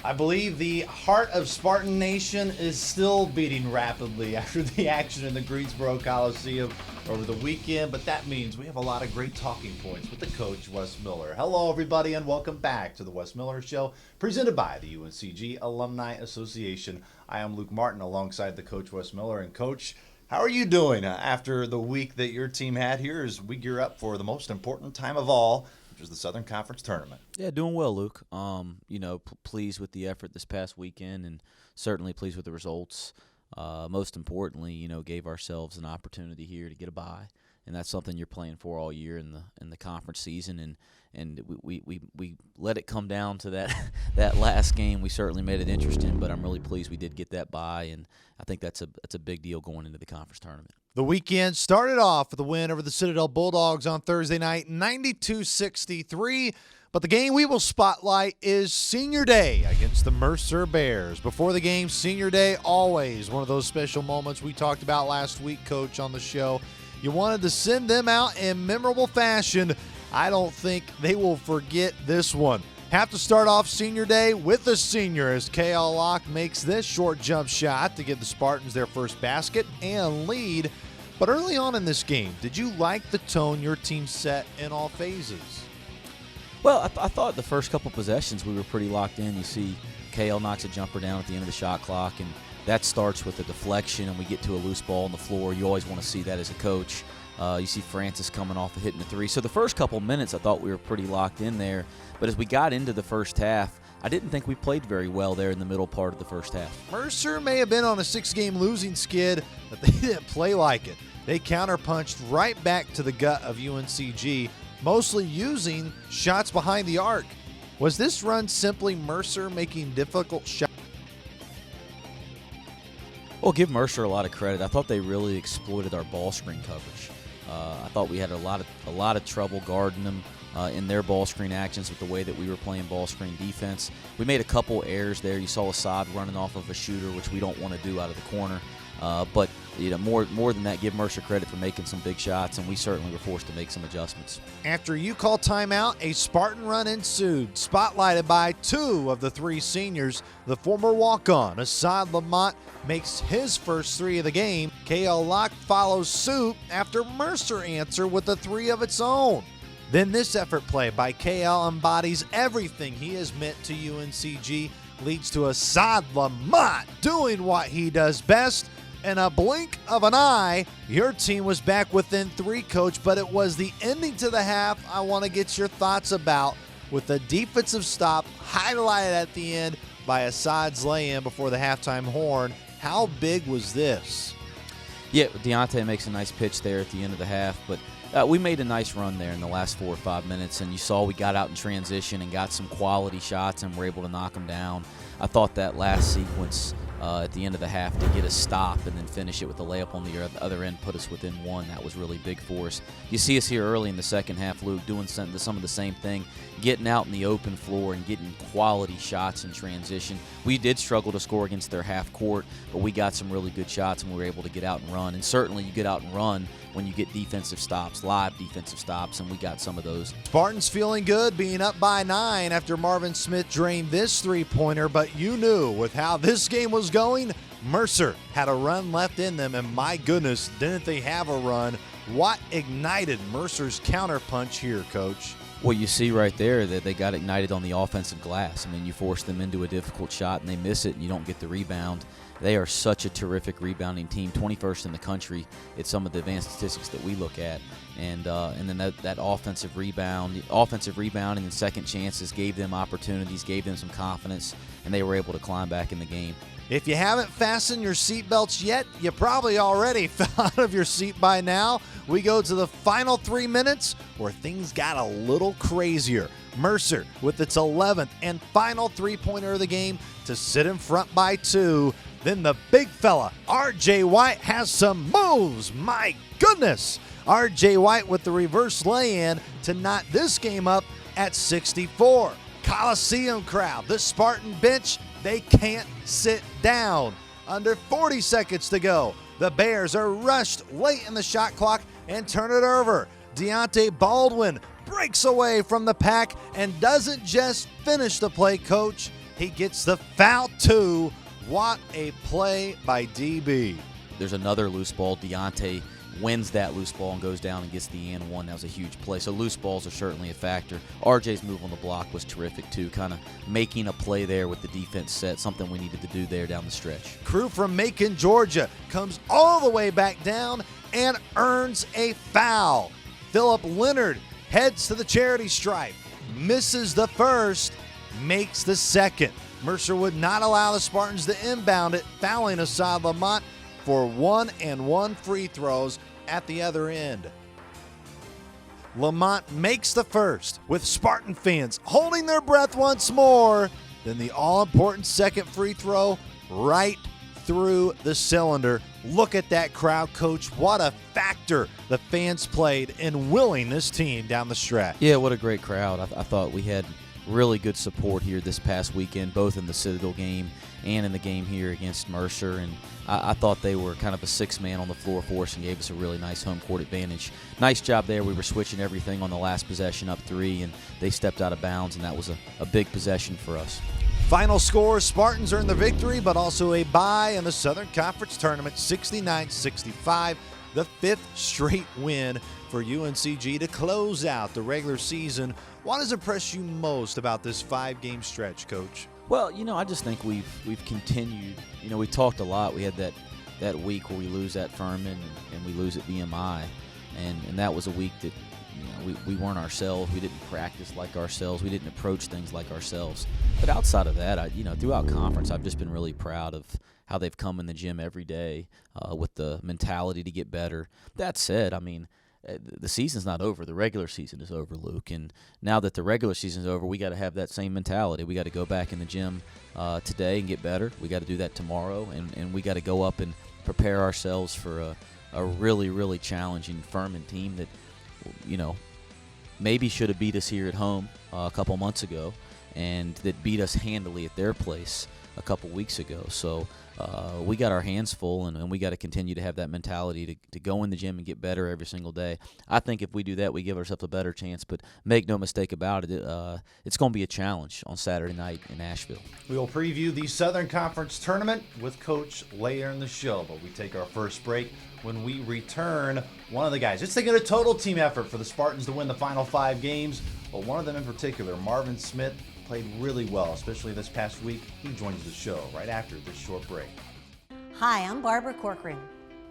I believe the heart of Spartan Nation is still beating rapidly after the action in the Greensboro Coliseum over the weekend, but that means we have a lot of great talking points with the coach, Wes Miller. Hello, everybody, and welcome back to the Wes Miller Show, presented by the UNCG Alumni Association. I am Luke Martin alongside the coach, Wes Miller. And, Coach, how are you doing after the week that your team had here as we gear up for the most important time of all, which is the Southern Conference Tournament? Yeah, doing well, Luke. Pleased with the effort this past weekend and certainly pleased with the results. Most importantly, gave ourselves an opportunity here to get a bye, and that's something you're playing for all year in the conference season. And we let it come down to that last game. We certainly made it interesting, but I'm really pleased we did get that bye, and I think that's a big deal going into the conference tournament. The weekend started off with a win over the Citadel Bulldogs on Thursday night, 92-63. But the game we will spotlight is Senior Day against the Mercer Bears. Before the game, Senior Day, always one of those special moments we talked about last week, Coach, on the show. You wanted to send them out in memorable fashion. I don't think they will forget this one. Have to start off Senior Day with a senior as KL Locke makes this short jump shot to give the Spartans their first basket and lead. But early on in this game, did you like the tone your team set in all phases? Well, I thought the first couple possessions we were pretty locked in. You see KL knocks a jumper down at the end of the shot clock, and that starts with a deflection, and we get to a loose ball on the floor. You always want to see that as a coach. You see Francis coming off and hitting the three. So the first couple minutes I thought we were pretty locked in there. But as we got into the first half, I didn't think we played very well there in the middle part of the first half. Mercer may have been on a 6-game losing skid, but they didn't play like it. They counterpunched right back to the gut of UNCG, mostly using shots behind the arc. Was this run simply Mercer making difficult shots? Well, give Mercer a lot of credit. I thought they really exploited our ball screen coverage. I thought we had a lot of trouble guarding them in their ball screen actions with the way that we were playing ball screen defense. We made a couple errors there. You saw Assad running off of a shooter, which we don't want to do out of the corner. But more than that, give Mercer credit for making some big shots, and we certainly were forced to make some adjustments. After you call timeout, a Spartan run ensued, spotlighted by two of the three seniors. The former walk-on, Assad Lamont, makes his first three of the game. KL Locke follows suit after Mercer answer with a three of its own. Then this effort play by KL embodies everything he has meant to UNCG, leads to Assad Lamont doing what he does best. In a blink of an eye, your team was back within three, Coach, but it was the ending to the half I want to get your thoughts about, with a defensive stop highlighted at the end by Assad's lay-in before the halftime horn. How big was this? Yeah, Deontay makes a nice pitch there at the end of the half, but we made a nice run there in the last 4 or 5 minutes, and you saw we got out in transition and got some quality shots and were able to knock them down. I thought that last sequence at the end of the half to get a stop and then finish it with a layup on the other end put us within one. That was really big for us. You see us here early in the second half, Luke, doing some of the same thing, getting out in the open floor and getting quality shots in transition. We did struggle to score against their half court, but we got some really good shots and we were able to get out and run. And certainly you get out and run when you get defensive stops, live defensive stops, and we got some of those. Spartans feeling good, being up by 9 after Marvin Smith drained this three-pointer, but you knew with how this game was going, Mercer had a run left in them, and my goodness, didn't they have a run. What ignited Mercer's counterpunch here, Coach? Well, you see right there that they got ignited on the offensive glass. I mean, you force them into a difficult shot and they miss it and you don't get the rebound. They are such a terrific rebounding team, 21st in the country at some of the advanced statistics that we look at. And then that offensive rebound and second chances gave them opportunities, gave them some confidence, and they were able to climb back in the game. If you haven't fastened your seatbelts yet, you probably already fell out of your seat by now. We go to the final 3 minutes where things got a little crazier. Mercer with its 11th and final three-pointer of the game to sit in front by 2. Then the big fella, R.J. White, has some moves. My goodness. R.J. White with the reverse lay-in to knot this game up at 64. Coliseum crowd, the Spartan bench, they can't sit down. Under 40 seconds to go, the Bears are rushed late in the shot clock and turn it over. Deontay Baldwin breaks away from the pack and doesn't just finish the play, Coach. He gets the foul too. What a play by DB. There's another loose ball. Deontay wins that loose ball and goes down and gets the and one. That was a huge play. So loose balls are certainly a factor. RJ's move on the block was terrific too, kind of making a play there with the defense set, something we needed to do there down the stretch. Crew from Macon, Georgia comes all the way back down and earns a foul. Philip Leonard heads to the charity stripe, misses the first, makes the second. Mercer would not allow the Spartans to inbound it, fouling Asad Lamont for 1-and-1 free throws at the other end. Lamont makes the first, with Spartan fans holding their breath once more. Then the all-important second free throw right through the cylinder. Look at that crowd, Coach. What a factor the fans played in willing this team down the stretch. Yeah, what a great crowd. I thought we had really good support here this past weekend, both in the Citadel game and in the game here against Mercer. And I thought they were kind of a six-man on the floor for us and gave us a really nice home court advantage. Nice job there. We were switching everything on the last possession up three, and they stepped out of bounds, and that was a big possession for us. Final score, Spartans earn the victory, but also a bye in the Southern Conference Tournament, 69-65, the fifth straight win for UNCG to close out the regular season. What has impressed you most about this five-game stretch, Coach? Well, I just think we've continued. We talked a lot. We had that week where we lose at Furman and we lose at VMI, and that was a week that we weren't ourselves. We didn't practice like ourselves. We didn't approach things like ourselves. But outside of that, throughout conference, I've just been really proud of how they've come in the gym every day with the mentality to get better. That said, the season's not over. The regular season is over, Luke. And now that the regular season's over, we got to have that same mentality. We got to go back in the gym today and get better. We got to do that tomorrow, and we got to go up and prepare ourselves for a really, really challenging Furman team that, maybe should have beat us here at home a couple months ago, and that beat us handily at their place a couple weeks ago. So we got our hands full, and we got to continue to have that mentality to go in the gym and get better every single day. I think if we do that, we give ourselves a better chance. But make no mistake about it, it's going to be a challenge on Saturday night in Asheville. We will preview the Southern Conference Tournament with Coach later in the show, but we take our first break. When we return, one of the guys, it's taking a total team effort for the Spartans to win the final 5 games, but one of them in particular, Marvin Smith, played really well, especially this past week. He joins the show right after this short break. Hi, I'm Barbara Corcoran.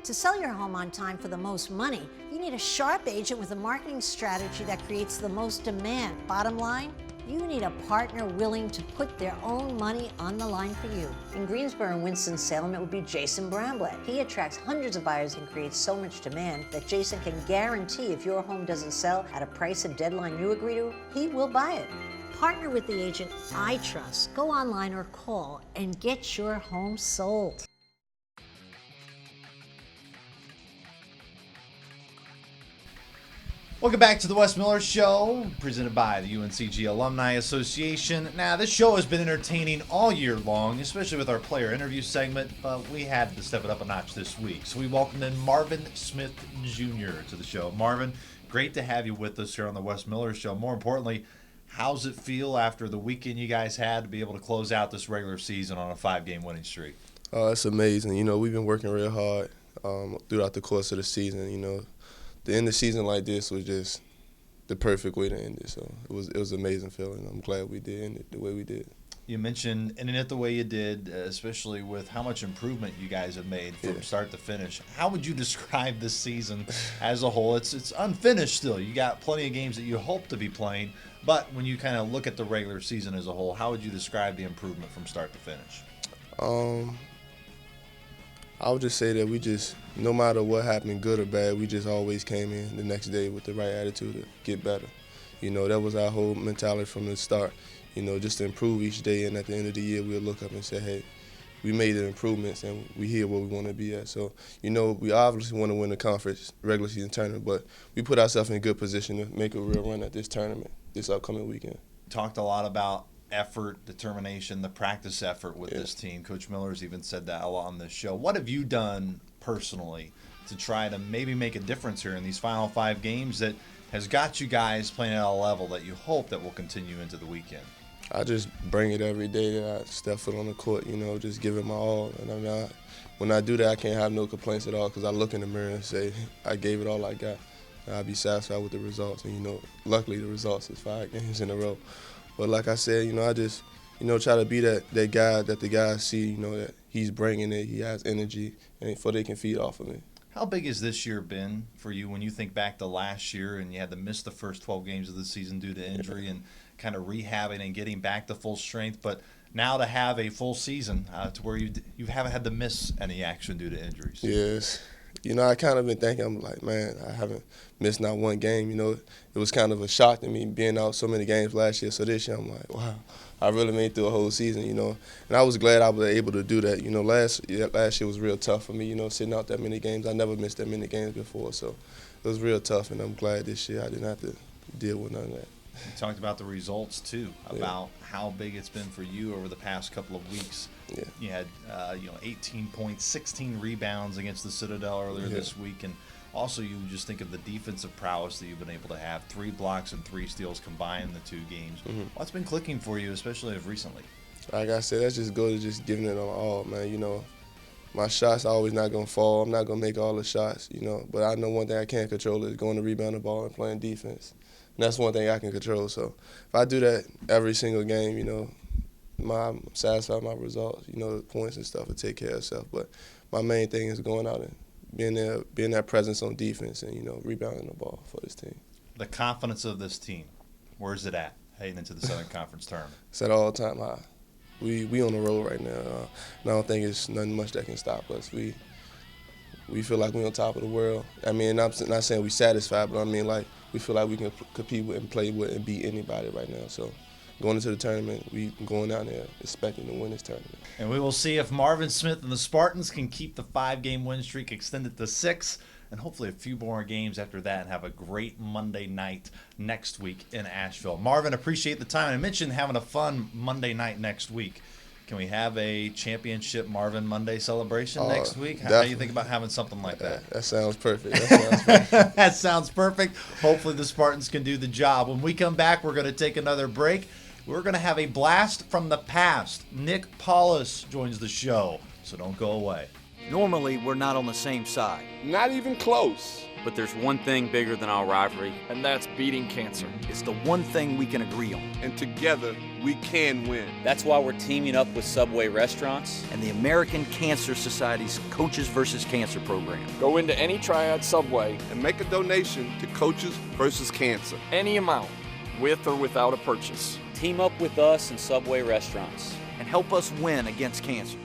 To sell your home on time for the most money, you need a sharp agent with a marketing strategy that creates the most demand. Bottom line, you need a partner willing to put their own money on the line for you. In Greensboro and Winston-Salem, it would be Jason Bramblett. He attracts hundreds of buyers and creates so much demand that Jason can guarantee if your home doesn't sell at a price and deadline you agree to, he will buy it. Partner with the agent I trust. Go online or call and get your home sold. Welcome back to the Wes Miller Show, presented by the UNCG Alumni Association. Now, this show has been entertaining all year long, especially with our player interview segment, but we had to step it up a notch this week. So we welcomed in Marvin Smith Jr. to the show. Marvin, great to have you with us here on the Wes Miller Show. More importantly, how's it feel after the weekend you guys had to be able to close out this regular season on a 5-game winning streak? It's amazing. We've been working real hard throughout the course of the season. The end of the season like this was just the perfect way to end it. So it was an amazing feeling. I'm glad we did end it the way we did. You mentioned ending it the way you did, especially with how much improvement you guys have made from start to finish. How would you describe this season as a whole? It's unfinished still. You got plenty of games that you hope to be playing, but when you kind of look at the regular season as a whole, how would you describe the improvement from start to finish? I would just say that we just, no matter what happened, good or bad, we just always came in the next day with the right attitude to get better. That was our whole mentality from the start, just to improve each day. And at the end of the year, we'll look up and say, hey, we made the improvements and we here where we want to be at. So, we obviously want to win the conference regular season tournament, but we put ourselves in a good position to make a real run at this tournament this upcoming weekend. Talked a lot about effort, determination, the practice effort with this team. Coach Miller's even said that a lot on this show. What have you done personally to try to maybe make a difference here in these final 5 games that has got you guys playing at a level that you hope that will continue into the weekend? I just bring it every day that I step foot on the court, just give it my all. And when I do that, I can't have no complaints at all because I look in the mirror and say, I gave it all I got. And I'll be satisfied with the results. And, luckily the results is 5 games in a row. But like I said, I just, try to be that guy that the guys see, that he's bringing it, he has energy, and so they can feed off of me. How big has this year been for you when you think back to last year and you had to miss the first 12 games of the season due to injury and kind of rehabbing and getting back to full strength, but now to have a full season to where you haven't had to miss any action due to injuries? Yes. I kind of been thinking, I'm like, man, I haven't missed not one game. It was kind of a shock to me being out so many games last year. So this year I'm like, wow, I really made it through a whole season, And I was glad I was able to do that. Last year was real tough for me, sitting out that many games. I never missed that many games before, so it was real tough, and I'm glad this year I didn't have to deal with none of that. You talked about the results, too, about how big it's been for you over the past couple of weeks. Yeah. You had 18 points, 16 rebounds against the Citadel earlier this week, and also you just think of the defensive prowess that you've been able to have. 3 blocks and 3 steals combined in the 2 games. Mm-hmm. What's been clicking for you, especially recently? Like I said, that's just good to just giving it on all, man. My shots are always not going to fall. I'm not going to make all the shots, But I know one thing I can't control is going to rebound the ball and playing defense. And that's one thing I can control. So if I do that every single game, I'm satisfied with my results. The points and stuff will take care of itself. But my main thing is going out and being that presence on defense and, rebounding the ball for this team. The confidence of this team, where's it at heading into the Southern Conference tournament? It's at all-time high. We on the road right now. And I don't think it's nothing much that can stop us. We feel like we're on top of the world. I mean, I'm not saying we're satisfied, but I mean, like, we feel like we can compete with and play with and beat anybody right now. So going into the tournament, we going down there expecting to win this tournament. And we will see if Marvin Smith and the Spartans can keep the 5-game win streak extended to 6, and hopefully a few more games after that, and have a great Monday night next week in Asheville. Marvin, appreciate the time. I mentioned having a fun Monday night next week. Can we have a championship Marvin Monday celebration next week? How do you think about having something like that? That sounds perfect. That sounds perfect. Hopefully the Spartans can do the job. When we come back, we're going to take another break. We're going to have a blast from the past. Nick Paulos joins the show, so don't go away. Normally, we're not on the same side. Not even close. But there's one thing bigger than our rivalry, And that's beating cancer. It's the one thing we can agree on. And together, we can win. That's why we're teaming up with Subway restaurants. And the American Cancer Society's Coaches vs. Cancer program. Go into any Triad Subway, and make a donation to Coaches vs. Cancer. any amount, with or without a purchase. Team up with us and Subway restaurants. And help us win against cancer.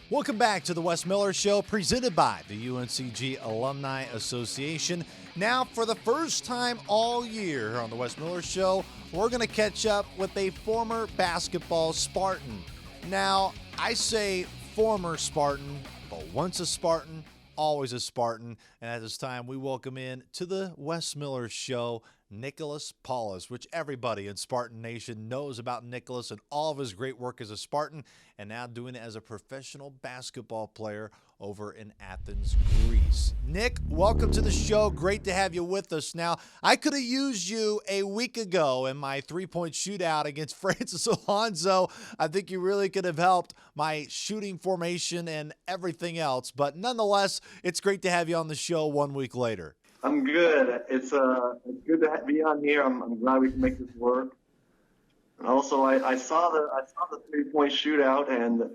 Welcome back to the Wes Miller Show, presented by the UNCG Alumni Association. Now, for the first time all year here on the Wes Miller Show, we're going to catch up with a former basketball Spartan. Now, I say former Spartan, but once a Spartan, always a Spartan. And at this time, we welcome in to the Wes Miller Show, Nicholas Paulos, which everybody in Spartan Nation knows about Nicholas and all of his great work as a Spartan, and now doing it as a professional basketball player over in Athens, Greece. Nick, welcome to the show. Great to have you with us. Now, I could have used you a week ago in my three-point shootout against Francis Alonso. I think you really could have helped my shooting formation and everything else, but nonetheless, it's great to have you on the show 1 week later. I'm good. It's good to be on here. I'm glad we can make this work. And also, I saw the 3-point shootout, and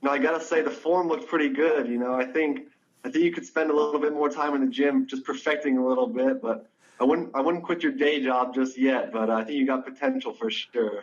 I gotta say the form looked pretty good. I think you could spend a little bit more time in the gym just perfecting a little bit, but I wouldn't quit your day job just yet. But I think you got potential for sure.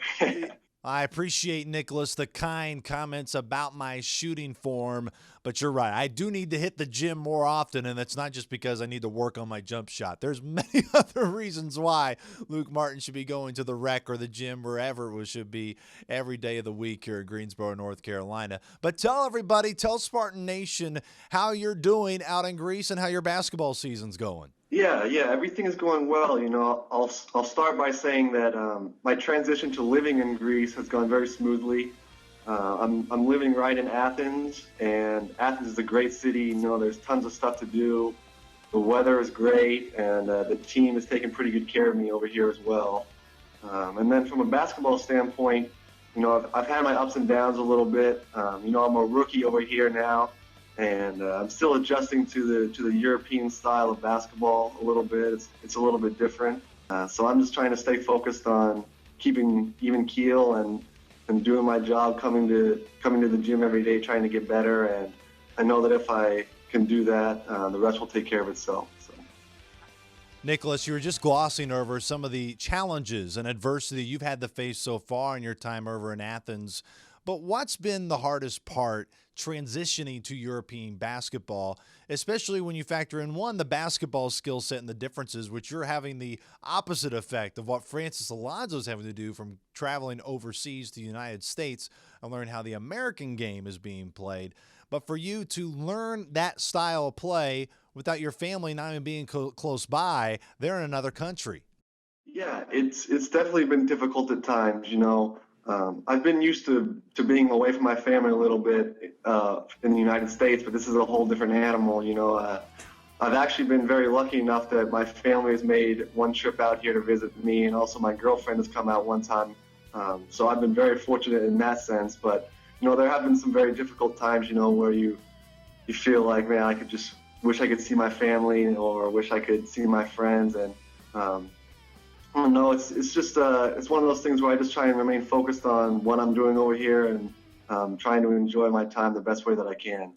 I appreciate, Nicholas, the kind comments about my shooting form, but you're right. I do need to hit the gym more often, and that's not just because I need to work on my jump shot. There's many other reasons why Luke Martin should be going to the rec or the gym, wherever it should be, every day of the week here in Greensboro, North Carolina. But tell everybody, tell Spartan Nation how you're doing out in Greece and how your basketball season's going. Yeah, everything is going well. I'll start by saying that my transition to living in Greece has gone very smoothly. I'm living right in Athens, and Athens is a great city. There's tons of stuff to do. the weather is great, and the team is taking pretty good care of me over here as well. And then from a basketball standpoint, I've had my ups and downs a little bit. I'm a rookie over here now, and I'm still adjusting to the European style of basketball a little bit. It's a little bit different. So I'm just trying to stay focused on keeping even keel and doing my job, coming to the gym every day, trying to get better. And I know that if I can do that, the rest will take care of itself. So. Nicholas, you were just glossing over some of the challenges and adversity you've had to face so far in your time over in Athens. But what's been the hardest part transitioning to European basketball, especially when you factor in, one, the basketball skill set and the differences, which you're having the opposite effect of what Francis Alonso's having to do from traveling overseas to the United States and learn how the American game is being played. But for you to learn that style of play without your family not even being close by, they're in another country. Yeah, it's definitely been difficult at times. I've been used to being away from my family a little bit in the United States, but this is a whole different animal. I've actually been very lucky enough that my family has made one trip out here to visit me, and also my girlfriend has come out one time. So I've been very fortunate in that sense. But there have been some very difficult times, where you feel like, man, I could just wish I could see my family, or wish I could see my friends, and I don't know. It's just it's one of those things where I just try and remain focused on what I'm doing over here and trying to enjoy my time the best way that I can.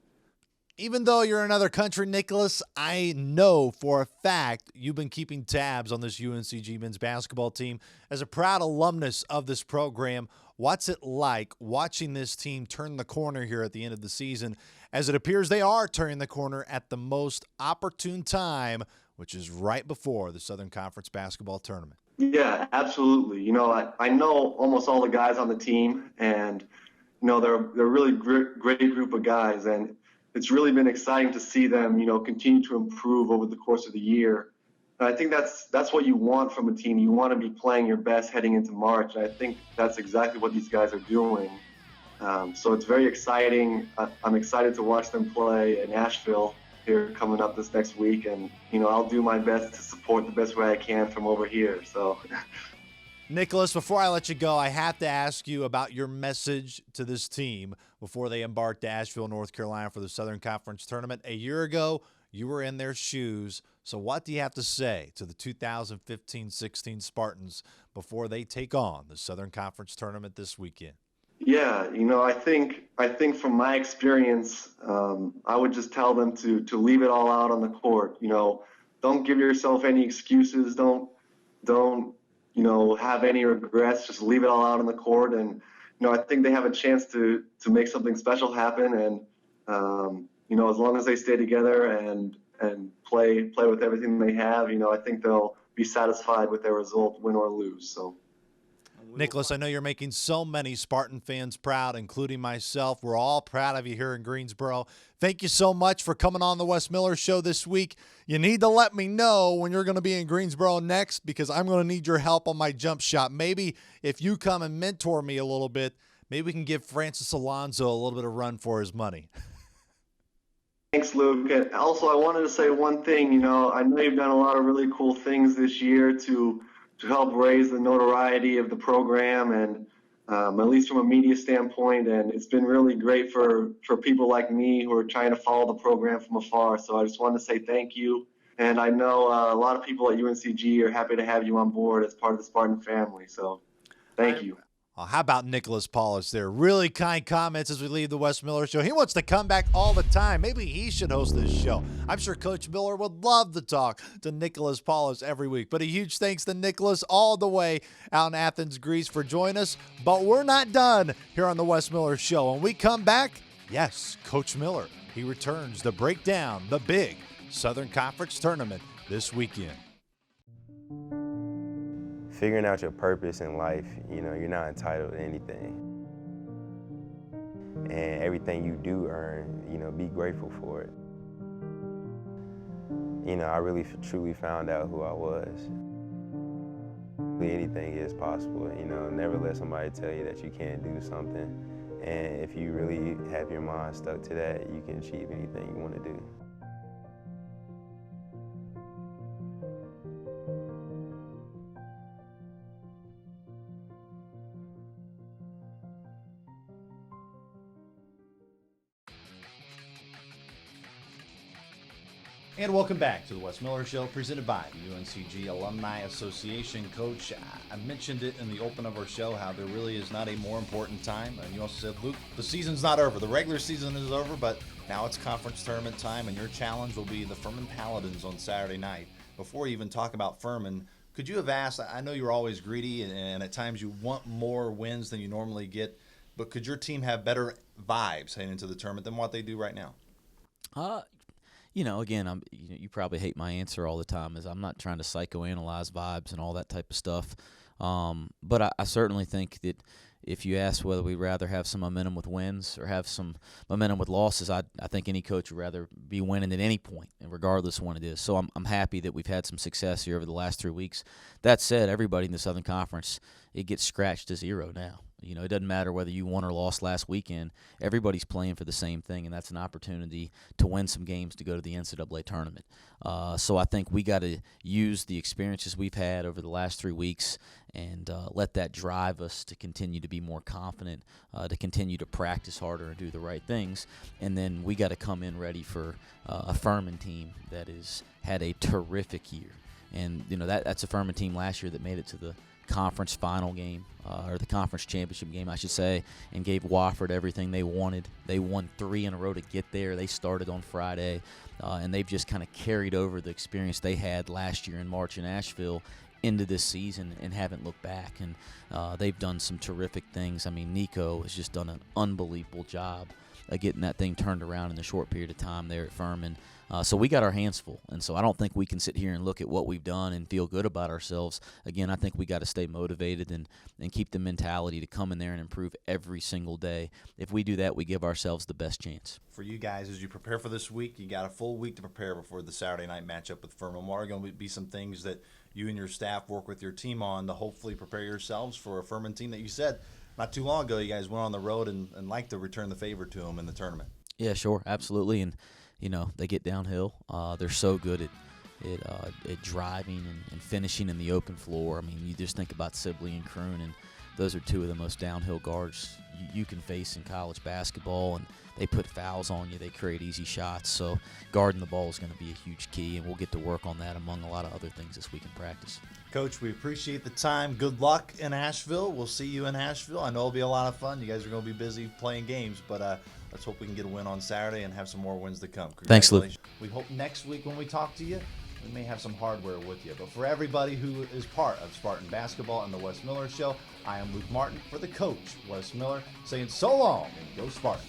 Even though you're in another country, Nicholas, I know for a fact you've been keeping tabs on this UNCG men's basketball team. As a proud alumnus of this program, what's it like watching this team turn the corner here at the end of the season, as it appears they are turning the corner at the most opportune time, which is right before the Southern Conference basketball tournament? Yeah, absolutely. I know almost all the guys on the team, and they're a really great group of guys, and it's really been exciting to see them, continue to improve over the course of the year. And I think that's what you want from a team. You want to be playing your best heading into March, and I think that's exactly what these guys are doing. So it's very exciting. I'm excited to watch them play in Nashville here coming up this next week, and I'll do my best to support the best way I can from over here. So Nicholas, before I let you go, I have to ask you about your message to this team before they embark to Asheville, North Carolina for the Southern Conference tournament. A year ago, you were in their shoes. So what do you have to say to the 2015-16 Spartans before they take on the Southern Conference tournament this weekend? Yeah, I think from my experience, I would just tell them to leave it all out on the court. Don't give yourself any excuses. Don't have any regrets. Just leave it all out on the court, and I think they have a chance to make something special happen. And as long as they stay together and play with everything they have, I think they'll be satisfied with their result, win or lose. So. Nicholas, I know you're making so many Spartan fans proud, including myself. We're all proud of you here in Greensboro. Thank you so much for coming on the Wes Miller Show this week. You need to let me know when you're going to be in Greensboro next, because I'm going to need your help on my jump shot. Maybe if you come and mentor me a little bit, maybe we can give Francis Alonso a little bit of run for his money. Thanks, Luke. And also, I wanted to say one thing. I know you've done a lot of really cool things this year to help raise the notoriety of the program, and at least from a media standpoint. And it's been really great for people like me who are trying to follow the program from afar. So I just wanted to say thank you. And I know a lot of people at UNCG are happy to have you on board as part of the Spartan family. So thank you. How about Nicholas Paulos there? Really kind comments as we leave the Wes Miller Show. He wants to come back all the time. Maybe he should host this show. I'm sure Coach Miller would love to talk to Nicholas Paulos every week. But a huge thanks to Nicholas all the way out in Athens, Greece for joining us. But we're not done here on the Wes Miller Show. When we come back, yes, Coach Miller, he returns to break down the big Southern Conference tournament this weekend. Figuring out your purpose in life, you're not entitled to anything. And everything you do earn, be grateful for it. I really truly found out who I was. Anything is possible, never let somebody tell you that you can't do something. And if you really have your mind stuck to that, you can achieve anything you want to do. And welcome back to the Wes Miller Show, presented by the UNCG Alumni Association. Coach, I mentioned it in the open of our show, how there really is not a more important time. And you also said, Luke, the season's not over. The regular season is over, but now it's conference tournament time, and your challenge will be the Furman Paladins on Saturday night. Before we even talk about Furman, could you have asked, I know you're always greedy, and at times you want more wins than you normally get, but could your team have better vibes heading into the tournament than what they do right now? Again, you probably hate my answer all the time, is I'm not trying to psychoanalyze vibes and all that type of stuff. But I certainly think that if you ask whether we'd rather have some momentum with wins or have some momentum with losses, I think any coach would rather be winning at any point, and regardless of when it is. So I'm happy that we've had some success here over the last 3 weeks. That said, everybody in the Southern Conference, it gets scratched to zero now. It doesn't matter whether you won or lost last weekend. Everybody's playing for the same thing, and that's an opportunity to win some games to go to the NCAA tournament. So I think we got to use the experiences we've had over the last 3 weeks and let that drive us to continue to be more confident, to continue to practice harder and do the right things. And then we got to come in ready for a Furman team that has had a terrific year. And, that's a Furman team last year that made it to the conference final game, or the conference championship game, I should say, and gave Wofford everything they wanted. They won 3 in a row to get there. They started on Friday, and they've just kind of carried over the experience they had last year in March in Asheville into this season and haven't looked back. And they've done some terrific things. I mean, Nico has just done an unbelievable job of getting that thing turned around in the short period of time there at Furman. So we got our hands full, and so I don't think we can sit here and look at what we've done and feel good about ourselves. Again, I think we got to stay motivated and keep the mentality to come in there and improve every single day. If we do that, we give ourselves the best chance. For you guys, as you prepare for this week, you got a full week to prepare before the Saturday night matchup with Furman. What are going to be some things that you and your staff work with your team on to hopefully prepare yourselves for a Furman team that you said not too long ago you guys went on the road and like to return the favor to them in the tournament? Yeah, sure, absolutely. And they get downhill. They're so good at driving and finishing in the open floor. I mean, you just think about Sibley and Kroon, and those are 2 of the most downhill guards you can face in college basketball, and they put fouls on you. They create easy shots. So guarding the ball is going to be a huge key, and we'll get to work on that among a lot of other things this week in practice. Coach, we appreciate the time. Good luck in Asheville. We'll see you in Asheville. I know it'll be a lot of fun. You guys are going to be busy playing games, but let's hope we can get a win on Saturday and have some more wins to come. Thanks, Luke. We hope next week when we talk to you, we may have some hardware with you. But for everybody who is part of Spartan Basketball and the Wes Miller Show, I am Luke Martin for the coach, Wes Miller, saying so long and go Spartans.